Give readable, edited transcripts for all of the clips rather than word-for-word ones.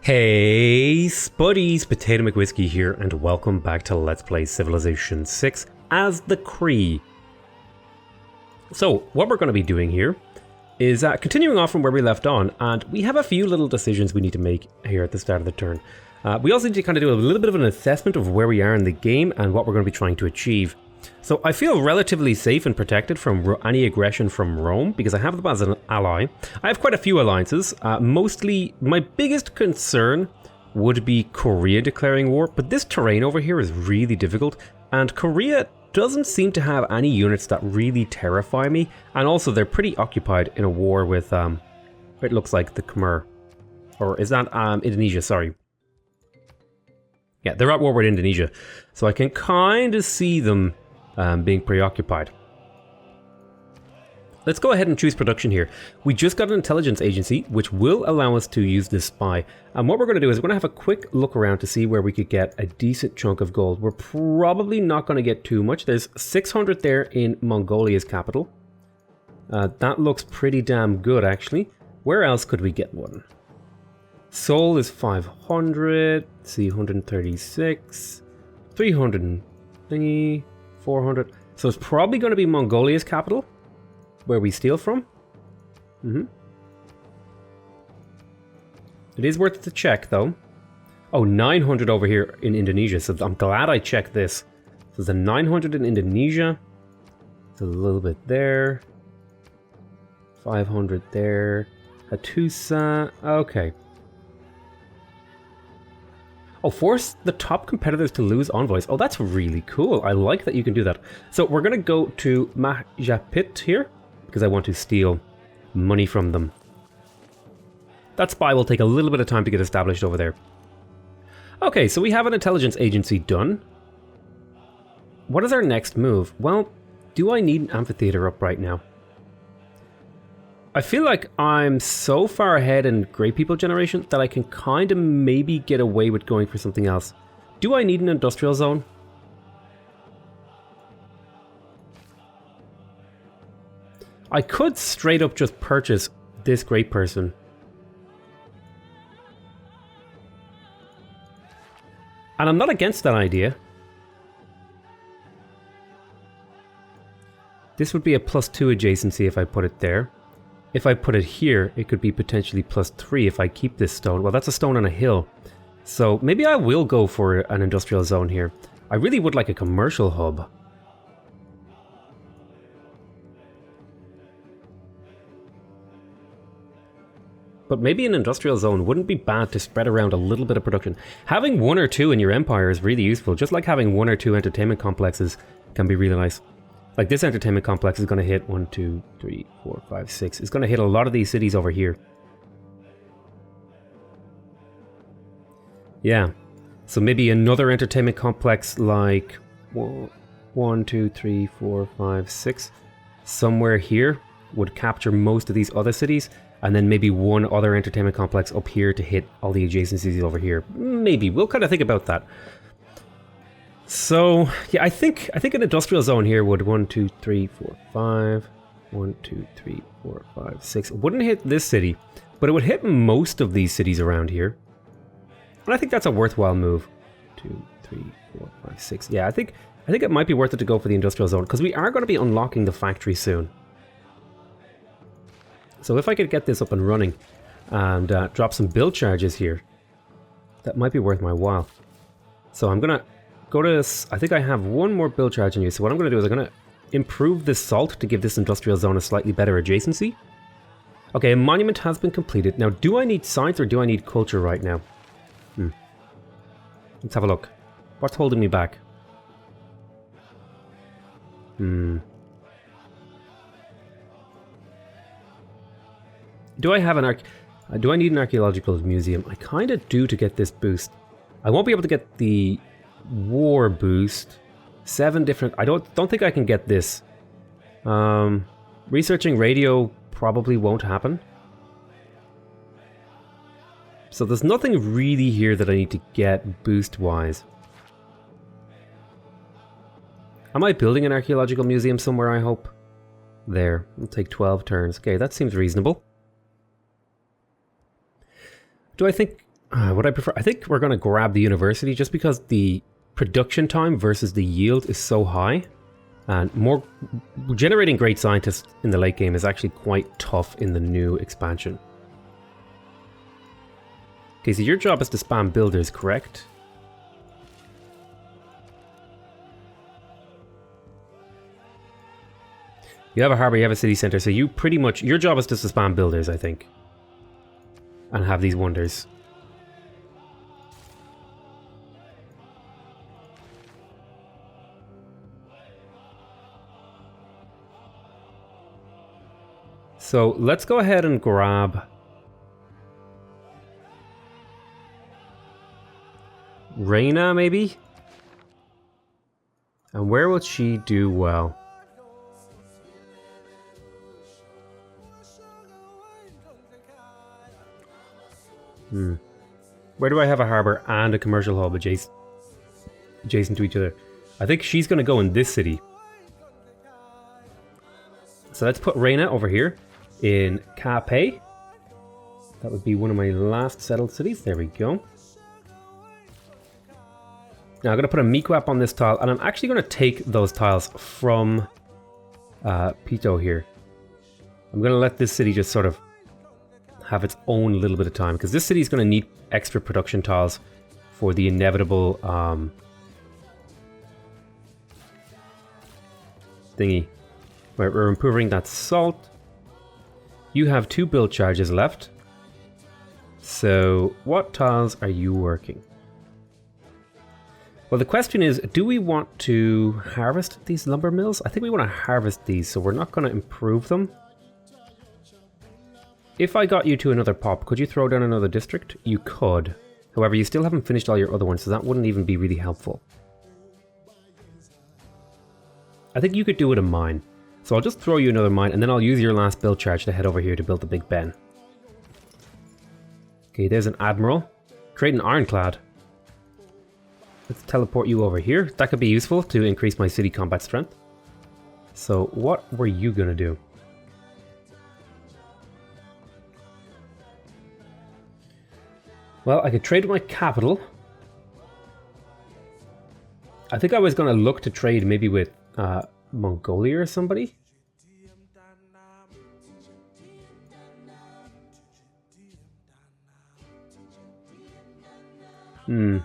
Hey Spuddies, PotatoMcWhiskey here, and welcome back to Let's Play Civilization 6 as the Cree. So, what we're going to be doing here is continuing off from where we left on, and we have a few little decisions we need to make here at the start of the turn. We also need to kind of do a little bit of an assessment of where we are in the game and what we're going to be trying to achieve. So I feel relatively safe and protected from any aggression from Rome because I have them as an ally. I have quite a few alliances. Mostly, my biggest concern would be Korea declaring war, but this terrain over here is really difficult, and Korea doesn't seem to have any units that really terrify me, and also they're pretty occupied in a war with, it looks like the Khmer. Or is that Indonesia, sorry. Yeah, they're at war with Indonesia, so I can kind of see them being preoccupied. Let's go ahead and choose production here. We just got an intelligence agency, which will allow us to use this spy. And what we're going to do is we're going to have a quick look around to see where we could get a decent chunk of gold. We're probably not going to get too much. There's 600 there in Mongolia's capital. That looks pretty damn good, actually. Where else could we get one? Seoul is 500. Let's see, 136. 300 thingy. 400. So it's probably going to be Mongolia's capital, where we steal from. It is worth it to check, though. Oh, 900 over here in Indonesia, so I'm glad I checked this. So there's a 900 in Indonesia. It's a little bit there. 500 there. Hattusa. Okay. Oh, force the top competitors to lose envoys. Oh, that's really cool. I like that you can do that. So we're going to go to Majapahit here, because I want to steal money from them. That spy will take a little bit of time to get established over there. Okay, so we have an intelligence agency done. What is our next move? Well, do I need an amphitheater up right now? I feel like I'm so far ahead in Great People Generation that I can kind of maybe get away with going for something else. Do I need an industrial zone? I could straight up just purchase this great person. And I'm not against that idea. This would be a +2 adjacency if I put it there. If I put it here, it could be potentially +3 if I keep this stone. Well, that's a stone on a hill. So maybe I will go for an industrial zone here. I really would like a commercial hub. But maybe an industrial zone wouldn't be bad to spread around a little bit of production. Having 1 or 2 in your empire is really useful, just like having 1 or 2 entertainment complexes can be really nice. Like this entertainment complex is going to hit 1, 2, 3, 4, 5, 6. It's going to hit a lot of these cities over here. Yeah. So maybe another entertainment complex like 1, 2, 3, 4, 5, 6. Somewhere here would capture most of these other cities. And then maybe one other entertainment complex up here to hit all the adjacencies over here. Maybe. We'll kind of think about that. So, yeah, I think an industrial zone here would 1, 2, 3, 4, 5. 1, 2, 3, 4, 5, 6. It wouldn't hit this city, but it would hit most of these cities around here. And I think that's a worthwhile move. 2, 3, 4, 5, 6. Yeah, I think it might be worth it to go for the industrial zone because we are going to be unlocking the factory soon. So if I could get this up and running and drop some build charges here, that might be worth my while. So I'm going to go to, I think I have one more build charge in you. So what I'm going to do is I'm going to improve this salt to give this industrial zone a slightly better adjacency. Okay, a monument has been completed. Now, do I need science or do I need culture right now? Let's have a look. What's holding me back? Do I have do I need an archaeological museum? I kind of do to get this boost. I won't be able to get the war boost. 7 different... I don't think I can get this. Researching radio probably won't happen. So there's nothing really here that I need to get boost-wise. Am I building an archaeological museum somewhere, I hope? There. It'll take 12 turns. Okay, that seems reasonable. Do I think What I prefer, I think we're going to grab the university just because the production time versus the yield is so high. And more generating great scientists in the late game is actually quite tough in the new expansion. Okay, so your job is to spam builders, correct? You have a harbor, you have a city center, so you pretty much, your job is just to spam builders, I think. And have these wonders. So let's go ahead and grab Reina, maybe? And where will she do well? Where do I have a harbor and a commercial hub adjacent to each other? I think she's going to go in this city. So let's put Reina over here in Capay. That would be one of my last settled cities. There we go. Now I'm going to put a Miquap on this tile, and I'm actually going to take those tiles from Pito here. I'm going to let this city just sort of have its own little bit of time, because this city is going to need extra production tiles for the inevitable thingy. Right, we're improving that salt. You have 2 build charges left. So what tiles are you working? Well, the question is, do we want to harvest these lumber mills? I think we want to harvest these, so we're not going to improve them. If I got you to another pop, could you throw down another district? You could. However, you still haven't finished all your other ones, so that wouldn't even be really helpful. I think you could do it in mine. So I'll just throw you another mine, and then I'll use your last build charge to head over here to build the Big Ben. Okay, there's an Admiral. Create an Ironclad. Let's teleport you over here. That could be useful to increase my city combat strength. So what were you going to do? Well, I could trade with my capital. I think I was going to look to trade maybe with Mongolia or somebody. Hmm.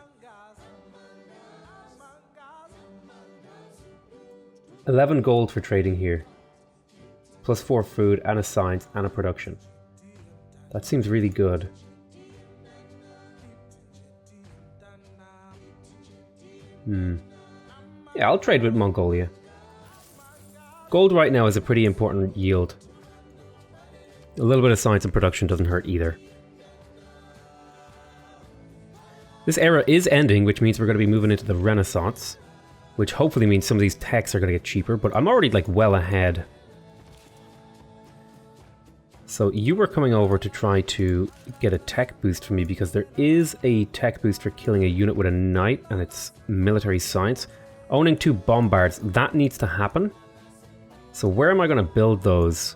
11 gold for trading here. Plus 4 food and a science and a production. That seems really good. Yeah, I'll trade with Mongolia. Gold right now is a pretty important yield. A little bit of science and production doesn't hurt either. This era is ending, which means we're going to be moving into the Renaissance. Which hopefully means some of these techs are going to get cheaper, but I'm already like well ahead. So you were coming over to try to get a tech boost for me, because there is a tech boost for killing a unit with a knight, and it's military science. Owning 2 bombards, that needs to happen. So where am I going to build those?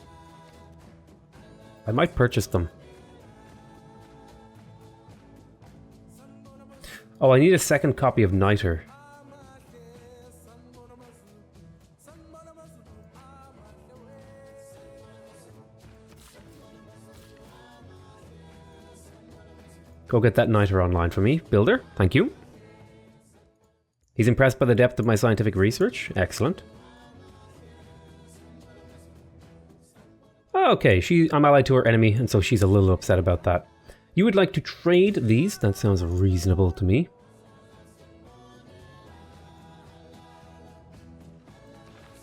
I might purchase them. Oh, I need a second copy of Niter. Go get that Niter online for me. Builder, thank you. He's impressed by the depth of my scientific research. Excellent. Okay, I'm allied to her enemy, and so she's a little upset about that. You would like to trade these? That sounds reasonable to me.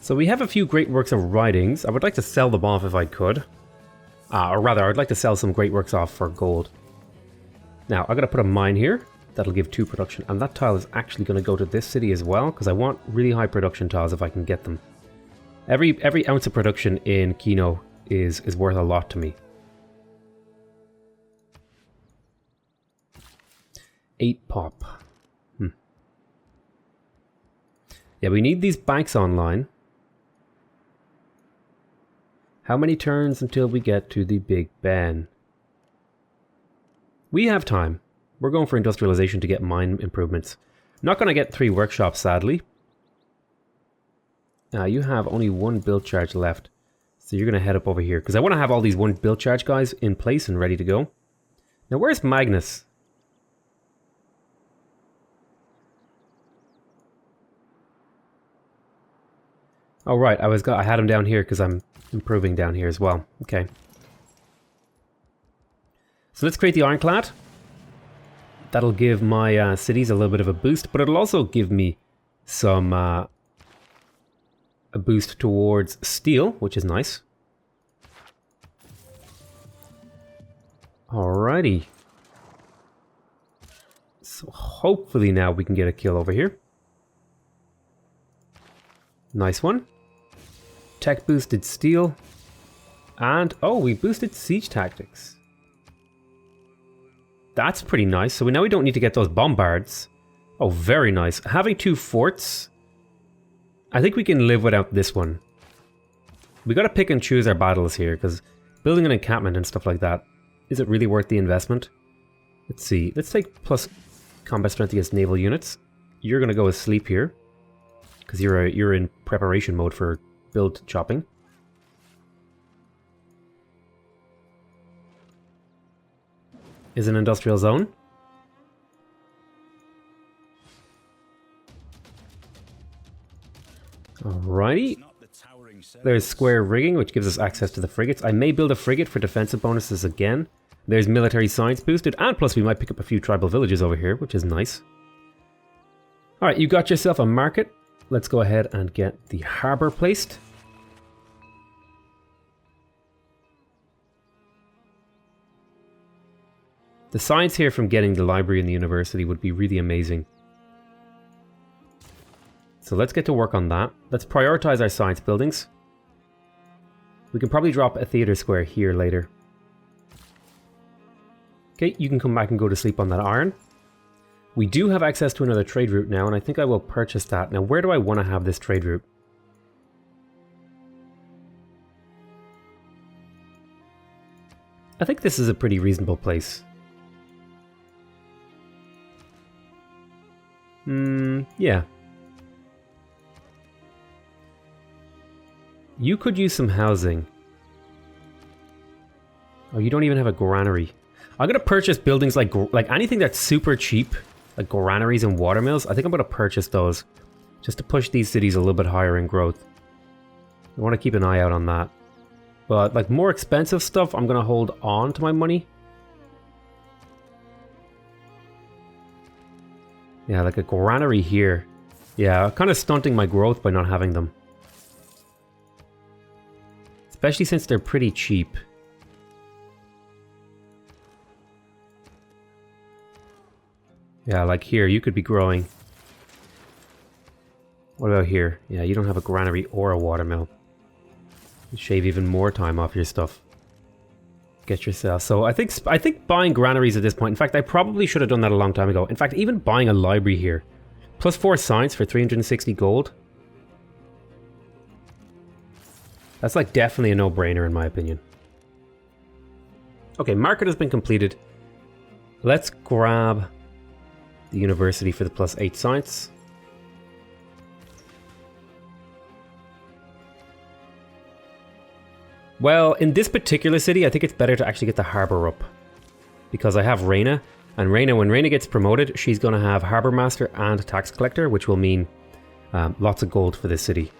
So we have a few great works of writings. I would like to sell them off if I could. Or rather, I'd like to sell some great works off for gold. Now, I'm going to put a mine here. That'll give 2 production. And that tile is actually going to go to this city as well, because I want really high production tiles if I can get them. Every ounce of production in Kino is worth a lot to me. 8 pop. Yeah, we need these banks online. How many turns until we get to the Big Ben? We have time. We're going for industrialization to get mine improvements. Not going to get 3 workshops, sadly. You have only 1 build charge left. So you're going to head up over here. Because I want to have all these 1 build charge guys in place and ready to go. Now, where's Magnus? Oh, right. I had him down here because I'm improving down here as well. Okay. So let's create the Ironclad. That'll give my cities a little bit of a boost, but it'll also give me some a boost towards steel, which is nice. Alrighty. So hopefully now we can get a kill over here. Nice one. Tech boosted steel. And, oh, we boosted siege tactics. That's pretty nice. So now we don't need to get those bombards. Oh, very nice. Having 2 forts. I think we can live without this one. We gotta pick and choose our battles here, because building an encampment and stuff like that, is it really worth the investment? Let's see. Let's take plus combat strength against naval units. You're gonna go with sleep here, because you're in preparation mode for build chopping. Is an industrial zone. Alrighty. There's square rigging, which gives us access to the frigates. I may build a frigate for defensive bonuses again. There's military science boosted, and plus we might pick up a few tribal villages over here, which is nice. Alright, you got yourself a market. Let's go ahead and get the harbour placed. The science here from getting the library and the university would be really amazing. So let's get to work on that. Let's prioritize our science buildings. We can probably drop a theatre square here later. Okay, you can come back and go to sleep on that iron. We do have access to another trade route now, and I think I will purchase that. Now, where do I want to have this trade route? I think this is a pretty reasonable place. Yeah. You could use some housing. Oh, you don't even have a granary. I'm gonna purchase buildings like anything that's super cheap, like granaries and watermills. I think I'm gonna purchase those just to push these cities a little bit higher in growth. I want to keep an eye out on that. But like more expensive stuff, I'm gonna hold on to my money. Yeah, like a granary here. Yeah, kind of stunting my growth by not having them. Especially since they're pretty cheap. Yeah, like here, you could be growing. What about here? Yeah, you don't have a granary or a watermill. You shave even more time off your stuff. Get yourself. So I think buying granaries at this point. In fact, I probably should have done that a long time ago. In fact, even buying a library here. Plus 4 science for 360 gold. That's like definitely a no-brainer in my opinion. Okay, market has been completed. Let's grab the university for the plus 8 science. Well, in this particular city, I think it's better to actually get the harbour up. Because I have Reyna, and Reyna, when Reyna gets promoted, she's going to have Harbour Master and Tax Collector, which will mean lots of gold for this city.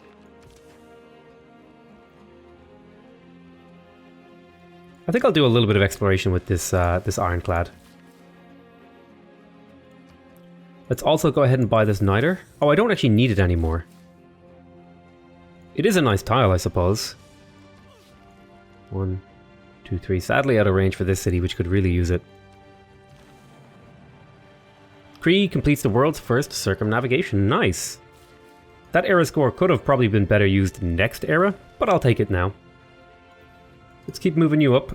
I think I'll do a little bit of exploration with this this Ironclad. Let's also go ahead and buy this Niter. Oh, I don't actually need it anymore. It is a nice tile, I suppose. 1, 2, 3. Sadly out of range for this city, which could really use it. Cree completes the world's first circumnavigation. Nice. That era score could have probably been better used next era, but I'll take it now. Let's keep moving you up.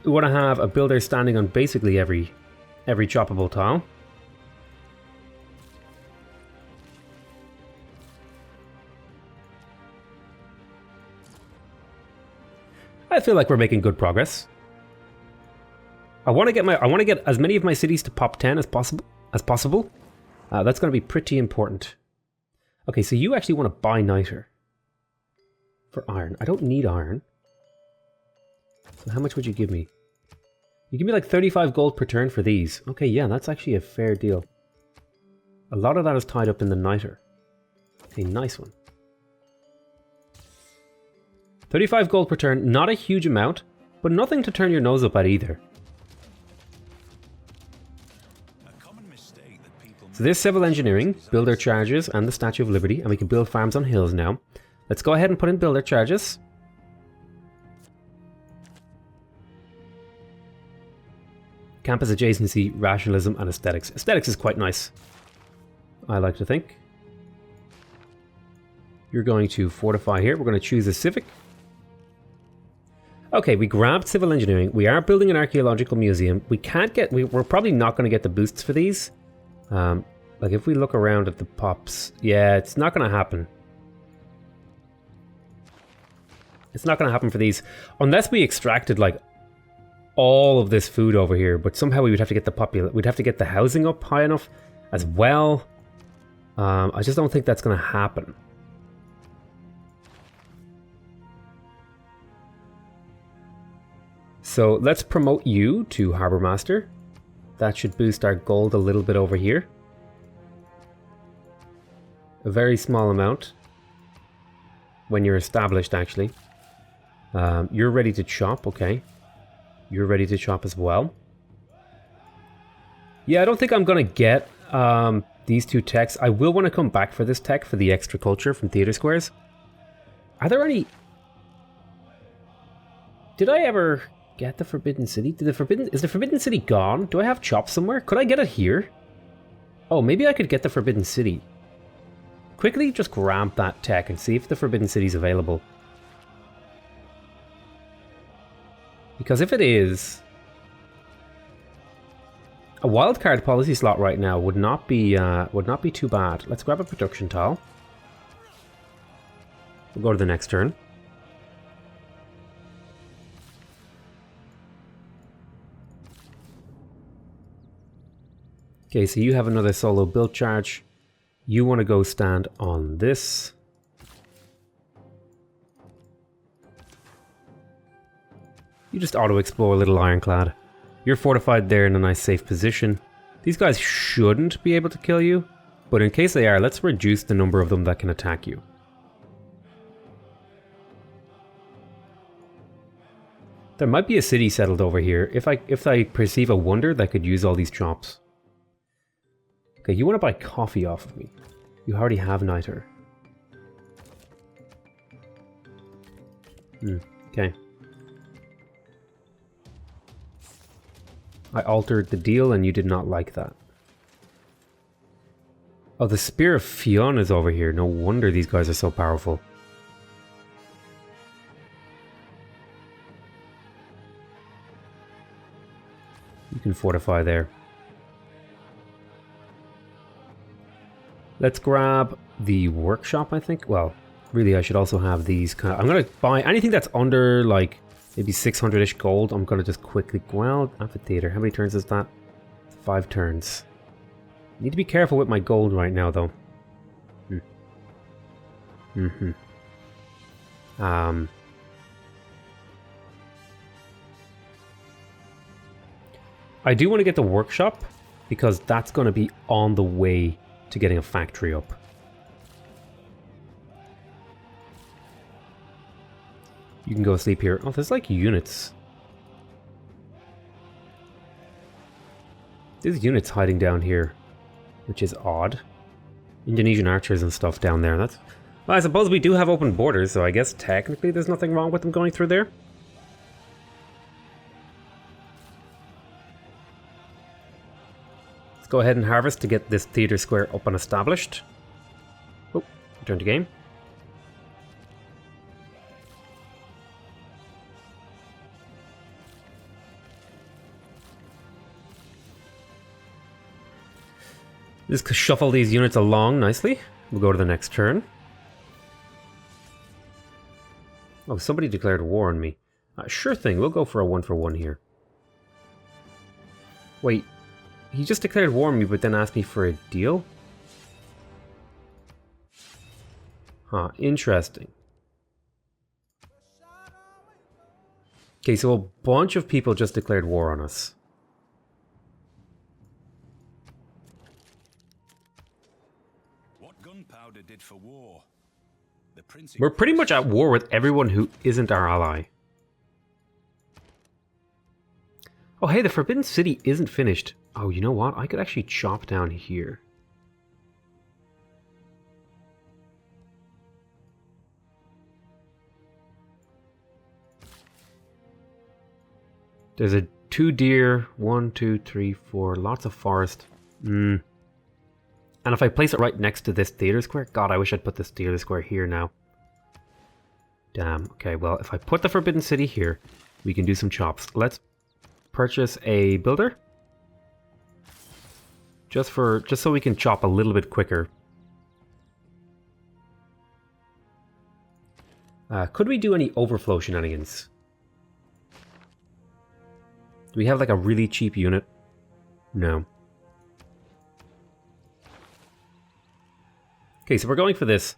We want to have a builder standing on basically every choppable tile. I feel like we're making good progress. I want to get as many of my cities to pop 10 as possible. That's going to be pretty important. Okay, so you actually want to buy niter for iron. I don't need iron. So how much would you give me? You give me like 35 gold per turn for these. Okay, yeah, that's actually a fair deal. A lot of that is tied up in the niter. Okay, nice one. 35 gold per turn, not a huge amount, but nothing to turn your nose up at either. So there's civil engineering, builder charges, and the Statue of Liberty, and we can build farms on hills now. Let's go ahead and put in builder charges. Campus adjacency, rationalism, and aesthetics. Aesthetics is quite nice, I like to think. You're going to fortify here. We're going to choose a civic. Okay, we grabbed civil engineering. We are building an archaeological museum. We can't get... We're probably not going to get the boosts for these. Like if we look around at the pops... Yeah, it's not going to happen. It's not going to happen for these. Unless we extracted like all of this food over here. But somehow we would have to get the we'd have to get the housing up high enough as well. I just don't think that's going to happen. So let's promote you to Harbour Master. That should boost our gold a little bit over here. A very small amount. When you're established, actually. You're ready to chop, okay. You're ready to chop as well. Yeah, I don't think I'm going to get these two techs. I will want to come back for this tech for the extra culture from Theatre Squares. Are there any... Did I ever... get the Forbidden City? Is the Forbidden City gone? Do I have chop somewhere? Could I get it here? Oh, maybe I could get the Forbidden City. Quickly just grab that tech and see if the Forbidden City is available. Because if it is... a wildcard policy slot right now would not be too bad. Let's grab a production tile. We'll go to the next turn. Okay, so you have another solo build charge. You want to go stand on this. You just auto-explore Little Ironclad. You're fortified there in a nice safe position. These guys shouldn't be able to kill you, but in case they are, let's reduce the number of them that can attack you. There might be a city settled over here. If I perceive a wonder that could use all these chops. Okay, you want to buy coffee off of me. You already have niter. Okay. I altered the deal and you did not like that. Oh, the Spear of Fionn is over here. No wonder these guys are so powerful. You can fortify there. Let's grab the workshop, I think. Well, really, I should also have these kind of... I'm going to buy anything that's under, like, maybe 600-ish gold. I'm going to just quickly... Well, amphitheater. How many turns is that? 5 turns. Need to be careful with my gold right now, though. I do want to get the workshop, because that's going to be on the way to getting a factory up. You can go sleep here. Oh, there's like units. There's units hiding down here, which is odd. Indonesian archers and stuff down there. That's... Well, I suppose we do have open borders, so I guess technically there's nothing wrong with them going through there. Go ahead and harvest to get this theatre square up and established. Oh, return to game. Just shuffle these units along nicely. We'll go to the next turn. Oh, somebody declared war on me. Sure thing, we'll go for a 1-for-1 here. Wait, he just declared war on me, but then asked me for a deal? Huh, interesting. Okay, so a bunch of people just declared war on us. What gunpowder did for war? We're pretty much at war with everyone who isn't our ally. Oh hey, the Forbidden City isn't finished. Oh, you know what? I could actually chop down here. There's a 2 deer, 1, 2, 3, 4, lots of forest. And if I place it right next to this theater square, God, I wish I'd put this theater square here now. Damn. Okay, well, if I put the Forbidden City here, we can do some chops. Let's purchase a builder. Just so we can chop a little bit quicker. Could we do any overflow shenanigans? Do we have like a really cheap unit? No. Okay, so we're going for this.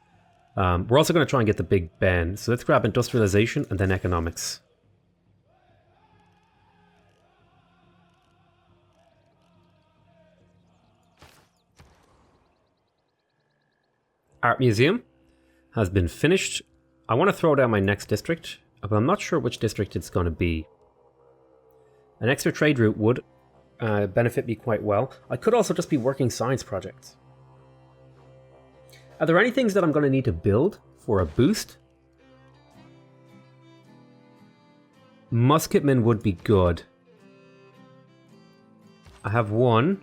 We're also going to try and get the Big Ben. So let's grab industrialization and then economics. Art Museum has been finished. I want to throw down my next district, but I'm not sure which district it's going to be. An extra trade route would benefit me quite well. I could also just be working science projects. Are there any things that I'm going to need to build for a boost? Musketmen would be good. I have one.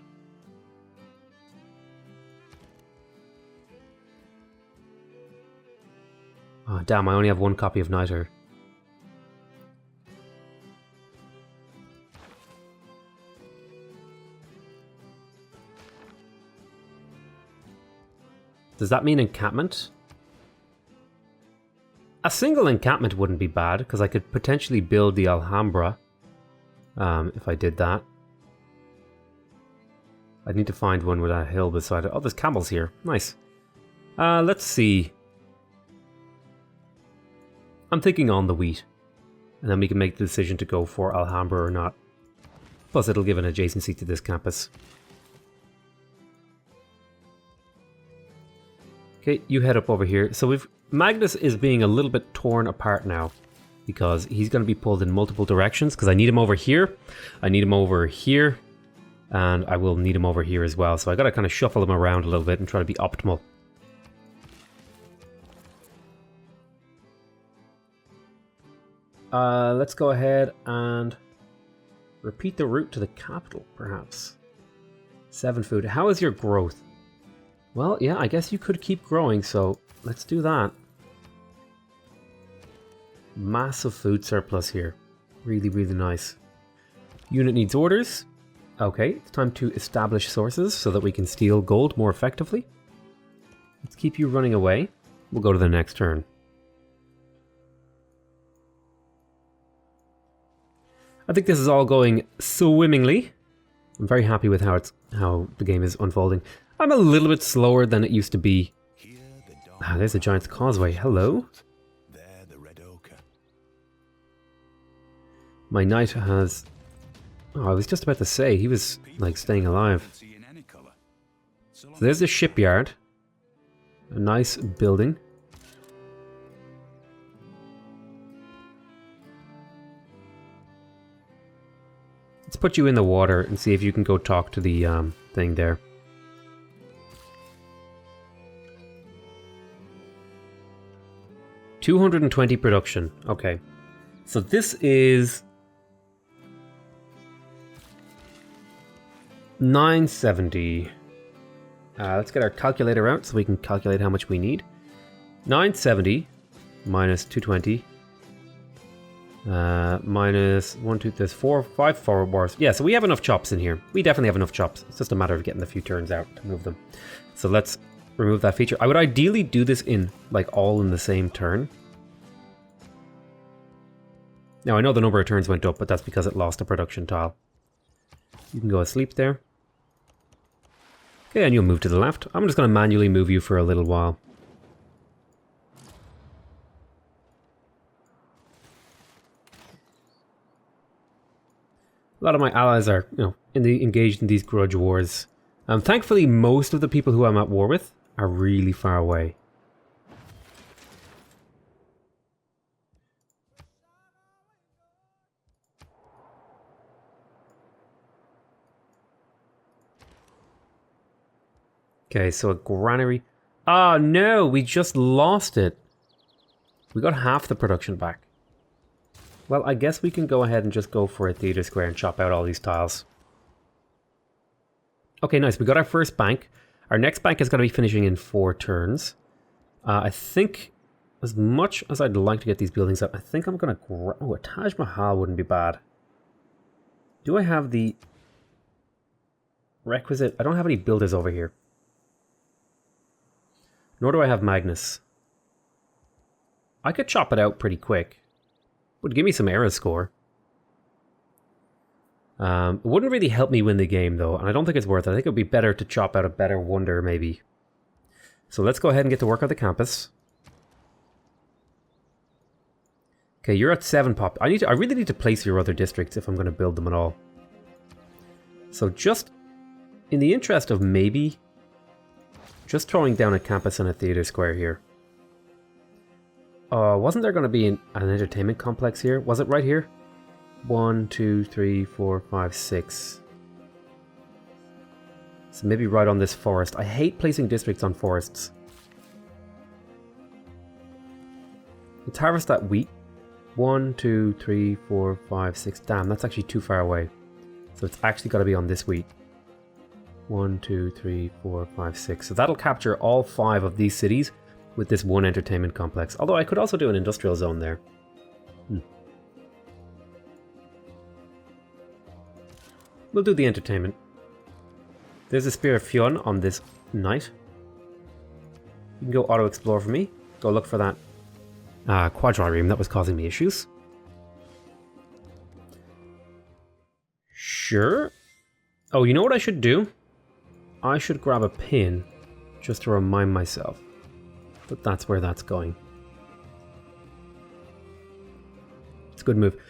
Oh, damn, I only have one copy of Niter. Does that mean encampment? A single encampment wouldn't be bad, because I could potentially build the Alhambra if I did that. I'd need to find one with a hill beside it. Oh, there's camels here. Nice. Let's see. I'm thinking on the wheat. And then we can make the decision to go for Alhambra or not. Plus it'll give an adjacency to this campus. Okay, you head up over here. So Magnus is being a little bit torn apart now. Because he's going to be pulled in multiple directions. Because I need him over here. I need him over here. And I will need him over here as well. So I got to kind of shuffle him around a little bit and try to be optimal. Let's go ahead and repeat the route to the capital, perhaps. 7 food. How is your growth? Well, yeah, I guess you could keep growing, so let's do that. Massive food surplus here. Really, really nice. Unit needs orders. Okay, it's time to establish sources so that we can steal gold more effectively. Let's keep you running away. We'll go to the next turn. I think this is all going swimmingly. I'm very happy with how the game is unfolding. I'm a little bit slower than it used to be. Ah, there's the Giant's Causeway. Hello. My knight has... Oh, I was just about to say, he was like staying alive. So there's the shipyard. A nice building. Let's put you in the water and see if you can go talk to the thing there. $220 production. Okay. So this is $970. Let's get our calculator out so we can calculate how much we need. $970 minus $220. Minus 1, 2, there's 4, 5 forward bars. Yeah, so we have enough chops in here. We definitely have enough chops. It's just a matter of getting the few turns out to move them. So let's remove that feature. I would ideally do this in, like, all in the same turn. Now, I know the number of turns went up, but that's because it lost a production tile. You can go asleep there. Okay, and you'll move to the left. I'm just going to manually move you for a little while. A lot of my allies are, engaged in these grudge wars. Thankfully, most of the people who I'm at war with are really far away. Okay, so a granary. Oh no, we just lost it. We got half the production back. Well, I guess we can go ahead and just go for a theater square and chop out all these tiles. Okay, nice. We got our first bank. Our next bank is going to be finishing in 4 turns. I think, as much as I'd like to get these buildings up, I think I'm going to... Oh, a Taj Mahal wouldn't be bad. Do I have the requisite... I don't have any builders over here. Nor do I have Magnus. I could chop it out pretty quick. Would give me some era score. It wouldn't really help me win the game though, and I don't think it's worth it. I think it would be better to chop out a better wonder maybe. So let's go ahead and get to work on the campus. Okay, you're at 7 pop. I really need to place your other districts if I'm going to build them at all. So just in the interest of maybe just throwing down a campus and a theater square here. Wasn't there going to be an entertainment complex here? Was it right here? 1, 2, 3, 4, 5, 6. So maybe right on this forest. I hate placing districts on forests. Let's harvest that wheat. 1, 2, 3, 4, 5, 6. Damn, that's actually too far away. So it's actually got to be on this wheat. 1, 2, 3, 4, 5, 6. So that'll capture all 5 of these cities with this one entertainment complex. Although I could also do an industrial zone there. We'll do the entertainment. There's a Spear of Fionn on this knight. You can go auto-explore for me. Go look for that quadrireme that was causing me issues. Sure. Oh, you know what I should do? I should grab a pin just to remind myself that that's where that's going. It's a good move.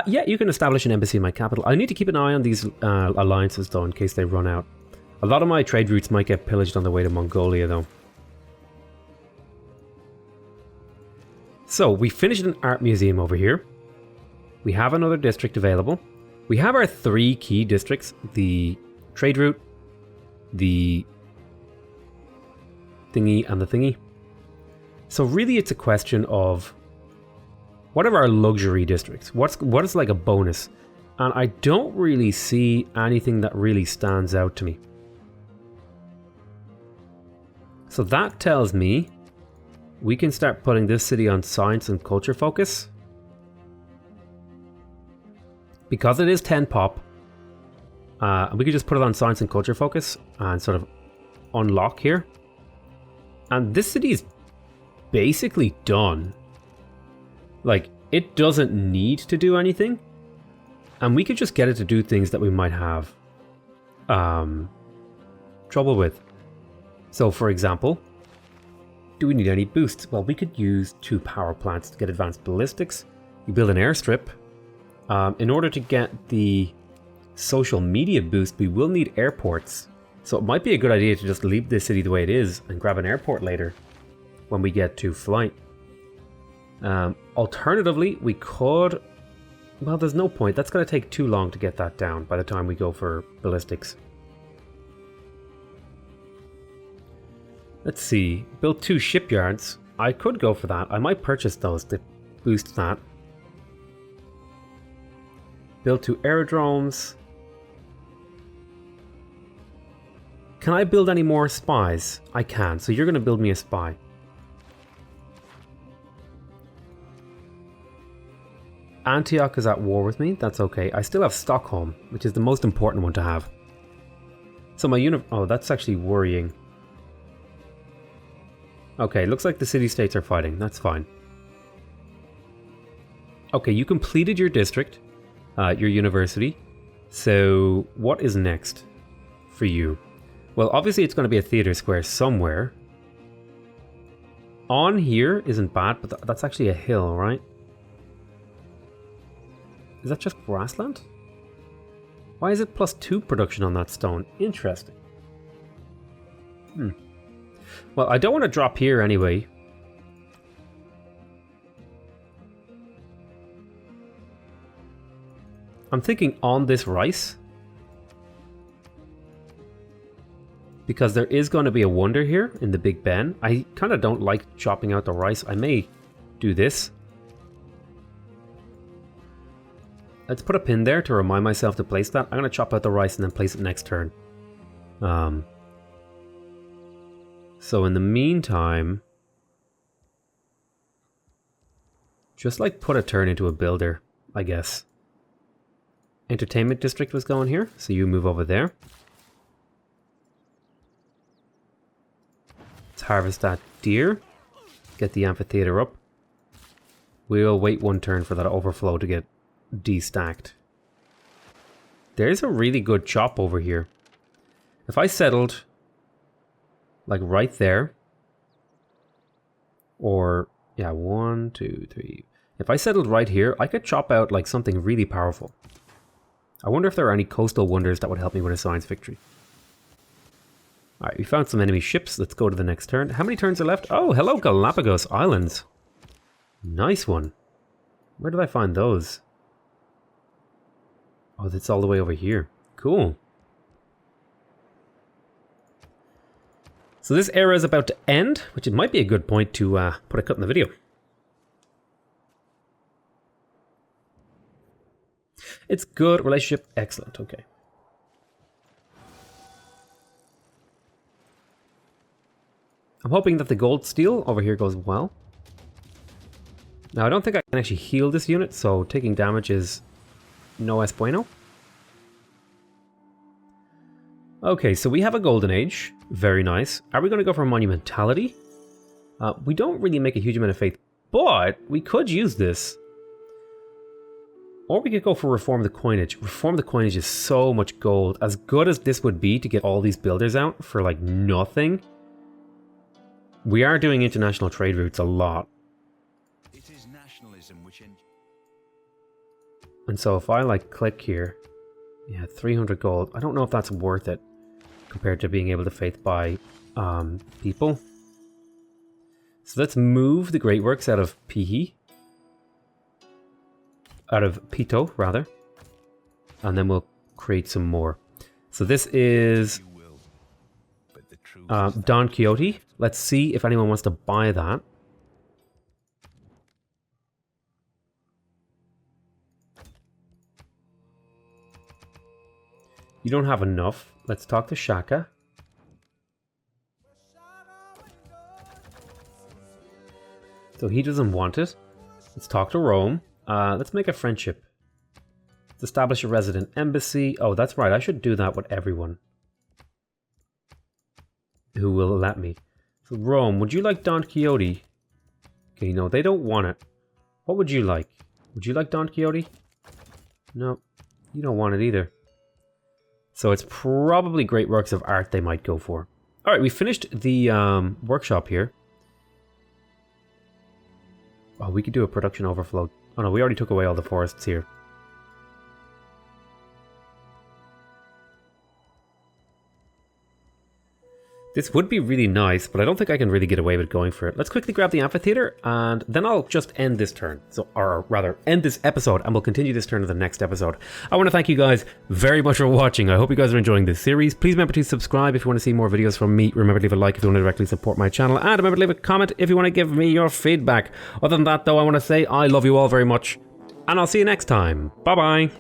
Yeah, you can establish an embassy in my capital. I need to keep an eye on these alliances, though, in case they run out. A lot of my trade routes might get pillaged on the way to Mongolia, though. So, we finished an art museum over here. We have another district available. We have our 3 key districts. The trade route, the thingy, and the thingy. So really it's a question of what are our luxury districts? What is like a bonus? And I don't really see anything that really stands out to me. So that tells me we can start putting this city on science and culture focus. Because it is 10 pop, we could just put it on science and culture focus and sort of unlock here. And this city is basically done. Like, it doesn't need to do anything. And we could just get it to do things that we might have trouble with. So, for example, do we need any boosts? Well, we could use 2 power plants to get advanced ballistics. You build an airstrip. In order to get the social media boost, we will need airports. So it might be a good idea to just leave this city the way it is and grab an airport later when we get to flight. Alternatively, we could... Well, there's no point. That's going to take too long to get that down by the time we go for ballistics. Let's see. Build 2 shipyards. I could go for that. I might purchase those to boost that. Build 2 aerodromes. Can I build any more spies? I can. So you're going to build me a spy. Antioch is at war with me. That's okay. I still have Stockholm, which is the most important one to have. So my oh, that's actually worrying. Okay, looks like the city-states are fighting. That's fine. Okay, you completed your district, your university. So what is next for you? Well, obviously it's going to be a theater square somewhere. On here isn't bad, but that's actually a hill, right? Is that just grassland? Why is it +2 production on that stone? Interesting. Well, I don't want to drop here anyway. I'm thinking on this rice. Because there is going to be a wonder here in the Big Ben. I kind of don't like chopping out the rice. I may do this. Let's put a pin there to remind myself to place that. I'm going to chop out the rice and then place it next turn. So in the meantime, just like put a turn into a builder, I guess. Entertainment district was going here, so you move over there. Let's harvest that deer. Get the amphitheater up. We'll wait one turn for that overflow to get destacked. There's a really good chop over here. If I settled like right there, or yeah, 1, 2, 3. If I settled right here, I could chop out like something really powerful. I wonder if there are any coastal wonders that would help me win a science victory. Alright, we found some enemy ships. Let's go to the next turn. How many turns are left? Oh, hello, Galapagos Islands. Nice one. Where did I find those? Oh, that's all the way over here. Cool. So this era is about to end, which it might be a good point to put a cut in the video. It's good. Relationship, excellent. Okay. I'm hoping that the gold steel over here goes well. Now, I don't think I can actually heal this unit, so taking damage is no es bueno. Okay, so we have a golden age. Very nice. Are we going to go for monumentality? We don't really make a huge amount of faith, but we could use this. Or we could go for reform the coinage. Reform the coinage is so much gold. As good as this would be to get all these builders out for like nothing, we are doing international trade routes a lot. It is nationalism which And so if I like click here, yeah, 300 gold. I don't know if that's worth it compared to being able to faith buy people. So let's move the Great Works out of Pihi. Out of Pito, rather. And then we'll create some more. So this is Don Quixote. Let's see if anyone wants to buy that. You don't have enough. Let's talk to Shaka. So he doesn't want it. Let's talk to Rome. Let's make a friendship. Let's establish a resident embassy. Oh, that's right. I should do that with everyone who will let me. So Rome, would you like Don Quixote? Okay, no, they don't want it. What would you like? Would you like Don Quixote? No, you don't want it either. So it's probably great works of art they might go for. Alright, we finished the workshop here. Oh, we could do a production overflow. Oh no, we already took away all the forests here. This would be really nice, but I don't think I can really get away with going for it. Let's quickly grab the amphitheater, and then I'll just end this turn. So, or rather, end this episode, and we'll continue this turn in the next episode. I want to thank you guys very much for watching. I hope you guys are enjoying this series. Please remember to subscribe if you want to see more videos from me. Remember to leave a like if you want to directly support my channel. And remember to leave a comment if you want to give me your feedback. Other than that, though, I want to say I love you all very much. And I'll see you next time. Bye-bye.